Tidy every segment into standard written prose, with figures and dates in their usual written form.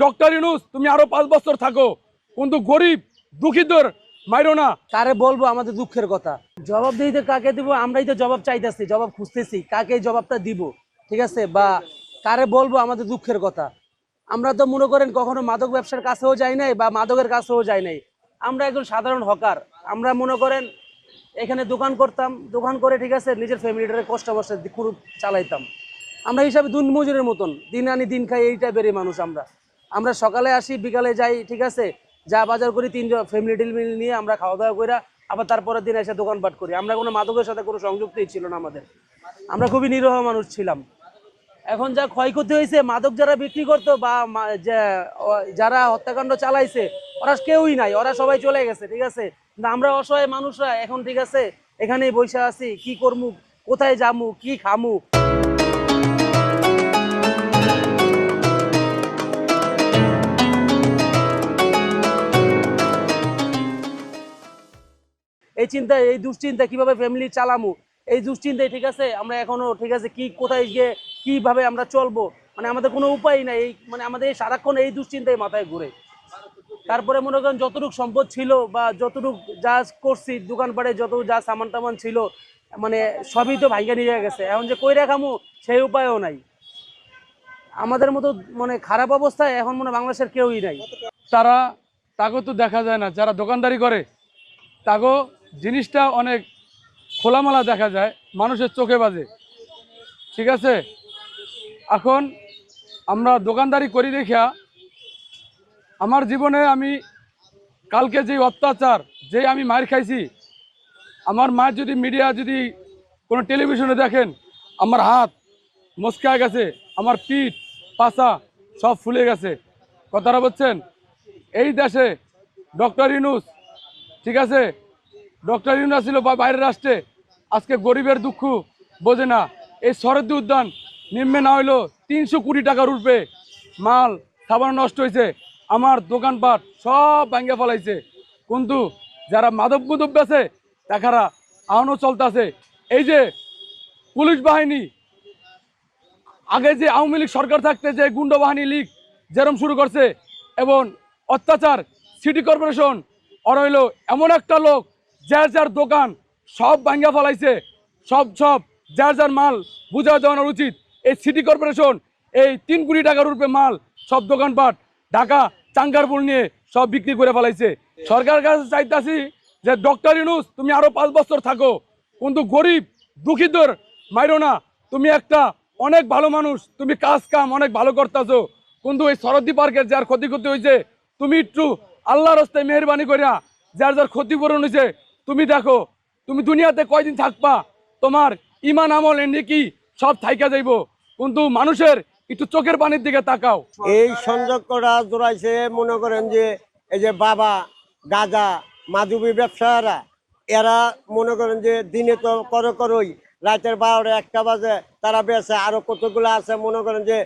Doctor Yunus তুমি আরো 5 বছর থাকো, কিন্তু গরিব দুঃখীদের মাইরো না। কারে বলবো আমাদের দুঃখের কথা? জবাবদিহিতে কাকে দিব? আমরাই তো জবাব চাইতেছি, জবাব খুঁজতেছি, কাকে জবাবটা দিব, ঠিক আছে? বা কারে বলবো আমাদের দুঃখের কথা? আমরা তো মনে করেন কখনো মাদক ব্যবসার কাছেও যাই নাই বা মাদকের কাছেও যাই নাই। আমরা একজন সাধারণ হকার। আমরা মনে করেন এখানে দোকান করতাম, দোকান করে ঠিক আছে নিজের ফ্যামিলিটারে কষ্ট মষ্টে চালাইতাম। আমরা হিসাবে দিনমজুরের মতন, দিন আনি দিন খাই, এই টাইপেরই মানুষ আমরা। আমরা সকালে আসি, বিকালে যাই, ঠিক আছে, যা বাজার করি, তিনজন ফ্যামিলি টিল নিয়ে আমরা খাওয়া দাওয়া করে আবার তারপরের দিন এসে দোকানপাট করি। আমরা কোনো মাদকের সাথে কোনো সংযুক্তই ছিল না আমাদের। আমরা খুবই নিরহ মানুষ ছিলাম। এখন যা ক্ষয়ক্ষতি হয়েছে, মাদক যারা বিক্রি করতো বা যারা হত্যাকাণ্ড চালাইছে, ওরা কেউই নাই, ওরা সবাই চলে গেছে, ঠিক আছে। কিন্তু আমরা অসহায় মানুষরা এখন ঠিক আছে এখানেই বসে আছি, কি করমু, কোথায় যামু, কি খামু। এই চিন্তা, এই দুশ্চিন্তা, কিভাবে ফ্যামিলি চালামু, এই দুশ্চিন্তায় ঠিক আছে আমরা এখনো ঠিক আছে কি কোথায় গিয়ে কিভাবে আমরা চলবো, মানে আমাদের কোনো উপায় নাই। এই মানে আমাদের এই সারাক্ষণ এই দুশ্চিন্তায় মাথায় ঘুরে। তারপরে মনে করেন যতটুকু সম্পদ ছিল বা যতটুকু যা করছি, দোকানপাটে যত যা সামান টামান ছিল, মানে সবই তো ভাইগা নিয়ে গেছে। এখন যে কই রাখামু সেই উপায়ও নাই। আমাদের মতো মানে খারাপ অবস্থায় এখন মনে হয় বাংলাদেশের কেউই নাই। তারা তাকে তো দেখা যায় না, যারা দোকানদারি করে তাকে জিনিসটা অনেক খোলামেলা দেখা যায়, মানুষের চোখে বাজে, ঠিক আছে। এখন আমরা দোকানদারি করি দেখা আমার জীবনে আমি কালকে যে অত্যাচার, যে আমি মার খাইছি, আমার মায়ের যদি মিডিয়া যদি কোনো টেলিভিশনে দেখেন, আমার হাত মচকায় গেছে, আমার পিঠ পাছা সব ফুলে গেছে। কথাটা বলছেন, এই দেশে ডক্টর ইউনূস, ঠিক আছে, ডক্টর ইউনূস ছিল বা বাইরের রাষ্ট্রে, আজকে গরিবের দুঃখ বোঝে না। এই শরৎ উদ্যান নিম্নে না হইলো 300 কোটি টাকার উপরে মাল খাবার নষ্ট হয়েছে, আমার দোকানপাট সব ভাঙ্গে ফেলাইছে। কিন্তু যারা মাদক মুদক বেছে তারা আহনো চলতেছে। এই যে পুলিশ বাহিনী, আগে যে আওয়ামী লীগ সরকার থাকতে যে গুন্ড বাহিনী লীগ যেরম শুরু করছে এবং অত্যাচার, সিটি কর্পোরেশন ওরা হইলো এমন একটা লোক যার যার দোকান সব ভাঙ্গা ফেলাইছে, সব যার যার মাল বুঝা দেওয়ানো উচিত। এই সিটি কর্পোরেশন এই 3 কোটি টাকার উপরে মাল সব দোকানপাট ঢাকা চাঙ্গারপুর নিয়ে সব বিক্রি করে ফেলাইছে। সরকারের কাছে চাইতাছি যে ডক্টর ইউনূস তুমি আরো 5 বছর থাকো, কিন্তু গরিব দুঃখীদের মাইরো না। তুমি একটা অনেক ভালো মানুষ, তুমি কাজ কাম অনেক ভালো করতেছো, কিন্তু এই সরদ্দি পার্কের যার ক্ষতি হয়েছে, তুমি একটু আল্লাহর রাস্তায় মেহরবানি করিয়া যার যার ক্ষতিপূরণ হয়েছে তুমি দেখো। তুমি দুনিয়াতে কয়দিন থাকবা, তোমার ইমান আমল নেকি সব থাইকা যাইব, কিন্তু মানুষের একটু চোখের পানির দিকে তাকাও। এই সংযোগটা জোড়াইছে মনে করেন যে এই যে বাবা গাঁজা মাদুবি ব্যবসায়ীরা, এরা মনে করেন যে দিনে তো করই, রাতের 12টা 1টা বাজে তারা বেছে। আরো কতগুলো আছে মনে করেন যে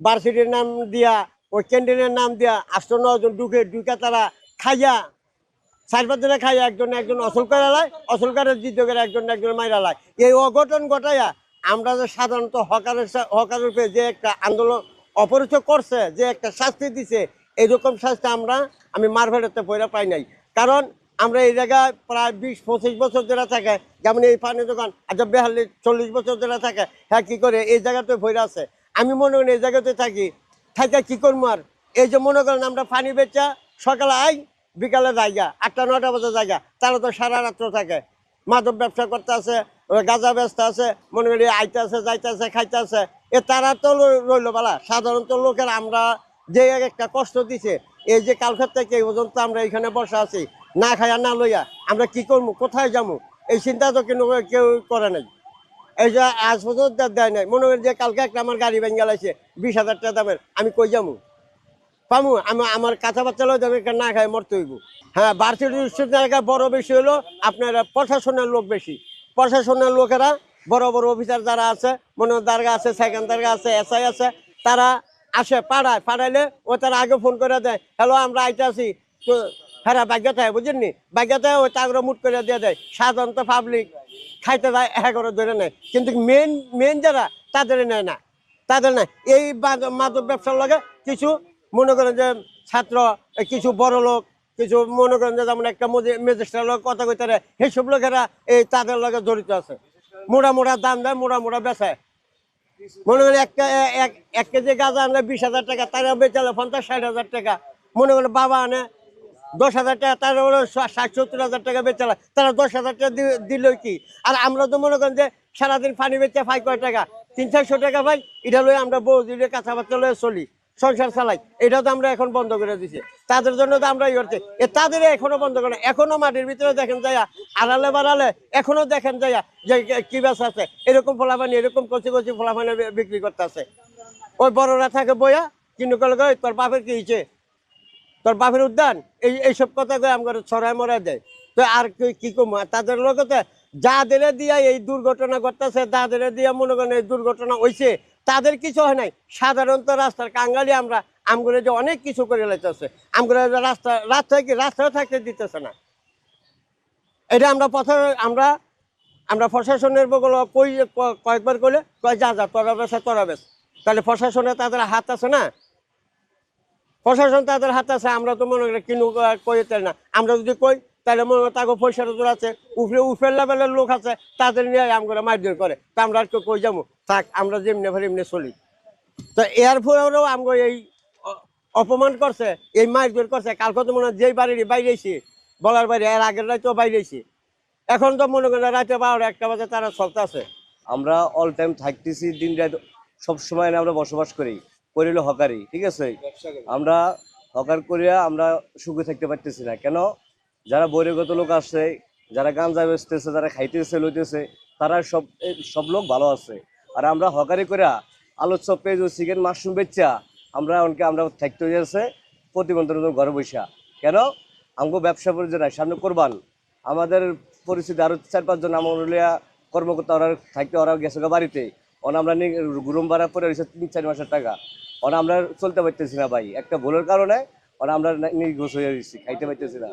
ভার্সিটির নাম দিয়া, ওই ক্যান্টিনের নাম দিয়া 8-9 জন ঢুকে তারা খাইয়া 4-5 জনে খাইয়া একজন অসল করে লাই, অসল করে দ্বিতীয় করে একজন মাইরা লাই। এই অঘটন ঘটাইয়া আমরা যে সাধারণত হকারের উপরে যে একটা আন্দোলন অপরিচয় করছে, যে একটা শাস্তি দিছে, এইরকম শাস্তি আমি মারভেড়াতে পয়রা পাই নাই। কারণ আমরা এই জায়গায় প্রায় 20-25 বছর ধরে থাকে, যেমন এই পানি দোকান আচ্ছা 42-40 বছর ধরে থাকে। হ্যাঁ, কি করে এই জায়গাতে ভৈরা আছে। আমি মনে করি এই জায়গাতে থাকি কি করবো আর। এই যে মনে করেন আমরা পানি বেচা সকালে আই, বিকালে জায়গা 8টা-9টা বাজে জায়গা, তারা তো সারা রাত্র থাকে, মাদক ব্যবসা করতে আছে, গাঁজা ব্যস্ত আছে, মনে করি আইতে আছে যাইতে আছে খাইতে আছে। তারা তো রইল বেলা। সাধারণত লোকের আমরা যে একটা কষ্ট দিছে, এই যে কালকের থেকে এই পর্যন্ত আমরা এখানে বসে আছি না খাইয়া না লইয়া, আমরা কি করবো, কোথায় যাবো, এই চিন্তা তো কিন্তু কেউ করে নাই। এই যে আজ পর্যন্ত দেয় নাই। মনে করি যে কালকে একটা আমার গাড়ি ভেঙে গেছে 20,000 টাকা দামের, আমি কই যাবো পামু? আমার কাঁচা বাচ্চা লোক না খাই মরতে হইব। হ্যাঁ, ভার্সিটি এলাকায় বড় বেশি হলো আপনার প্রশাসনের লোক বেশি। প্রশাসনের লোকেরা বড় অফিসার যারা আছে, মনে দারগা আছে, সেকেন্ড দারগা আছে, এসআই আছে, তারা আসে পাড়াইলে ও তারা আগে ফোন করে দেয়, হ্যালো আমরা আইতে আছি তো। হ্যাঁ, বাগ্যাতায় বুঝেননি, বাগ্যাতায় ওই তাগরা মুট করে দিয়ে দেয়। সাধারণত পাবলিক খাইতে যায় করে ধরে নেয়, কিন্তু মেন যারা তাদের নেয় না, তাদের না। এই মাদক ব্যবসার লগে কিছু মনে করেন যে ছাত্র, কিছু বড় লোক, কিছু মনে করেন যে যেমন একটা ম্যাজিস্ট্রেট লোক কথা কইতে পারে, সেইসব লোকেরা এই তাদের লগে জড়িত আছে। মোড়া মোড়া দাম দেয়, মোড়া মোড়া বেচায়। মনে করেন এক কেজি গাঁজা আনলে 20,000 টাকা, তারা বেচালে 50-60,000 টাকা। মনে করেন বাবা আনে 10,000 টাকা, তারা হলো 60-70,000 টাকা বেচালে, তারা 10,000 টাকা দিল কি? আর আমরা তো মনে করেন যে সারাদিন পানি বেচে পাই কয় টাকা, 300-400 টাকা পাই। এটা লয়ে আমরা বউ দিলে কাঁচাবাচ্চা লয়ে চলি, সংসার চালাই। এটা তো আমরা এখন বন্ধ করে দিছি। তাদের জন্য তো আমরা ই করছি, তাদের এখনো বন্ধ করে না। এখনো মাটির ভিতরে দেখেন যাইয়া, আড়ালে বাড়ালে এখনো দেখেন যাইয়া যে কি বেচা আছে। এরকম ফলাফানি, এরকম কচি কচি ফলাফানি বিক্রি করতে আছে। ওই বড়রা থাকে বইয়া, কিন্তু কলে তোর বাপের কি হয়েছে, তোর বাপের উদ্যান, এইসব কথা কয়ে আমার ছড়ায় মরাই দেয়। তো আর কি কম, তাদের লোকতে যাদের দিয়া এই দুর্ঘটনা ঘটতেছে, যাদের দিয়া মনে করেন এই দুর্ঘটনা হয়েছে, তাদের কিছু হয় নাই। সাধারণত রাস্তার কাঙ্গালি আমরা আমগুলো যে অনেক কিছু করে লাইতেছে, আমগুলো রাস্তায় থাকতে দিতেছে না। এটা আমরা আমরা প্রশাসনের বগল কয়েকবার করলে কয় যা তোরা বেশ। তাহলে প্রশাসনে তাদের হাত আছে না, প্রশাসন তাদের হাতে আছে। আমরা তো মনে করি কিনু কইতে না। আমরা যদি কই তাহলে মনে করি তাকে পয়সা রোজগার আছে, উপরের লেভেলের লোক আছে, তাদের নিয়ে আমরা মারধর করে। তা আমরা আর কই যাবো, থাক আমরা যেমনি ভাবে এমনি চলি। তো এর ফলেও আমরা এই অপমান করছে, এই মারধর করছে। কালকে তো মনে হয় যেই বাড়ির বাইরেছি বলার বাইরে, এর আগের রাতেও বাইরেছি। এখন তো মনে করেন রাতে 12-1টা বাজে তারা চলতে আছে। আমরা অল টাইম থাকতেছি, দিন রাত সবসময় আমরা বসবাস করি, করিল হকারি, ঠিক আছে। আমরা হকার করিয়া আমরা সুখে থাকতে পারতেছি না। কেন? যারা বহিরাগত লোক আসছে, যারা গাঁজা বেচতেছে, যারা খাইতেছে লইতেছে, তারা সব লোক ভালো আছে। আর আমরা হকারি করিয়া আলু চপ, পেঁয়াজ, চিকেন, মাশরুম বেচা আমরা থাকতে হয়েছে প্রতিবন্ধের ঘরে বসা। কেন? আমাকে ব্যবসা পরিচয় নাই, সামনে করবান আমাদের পরিস্থিতি আরো 4-5 জন আমার কর্মকর্তা ওরা থাকতে, ওরা গেছে বাড়িতে। আমরা রুম ভাড়া পরে রয়েছে 3-4 মাসের টাকা। আমরা চলতে পারতেছি না ভাই, একটা ভুলের কারণে আমরা নির্গোষ হয়ে রয়েছি, খাইতে পারতেছি না।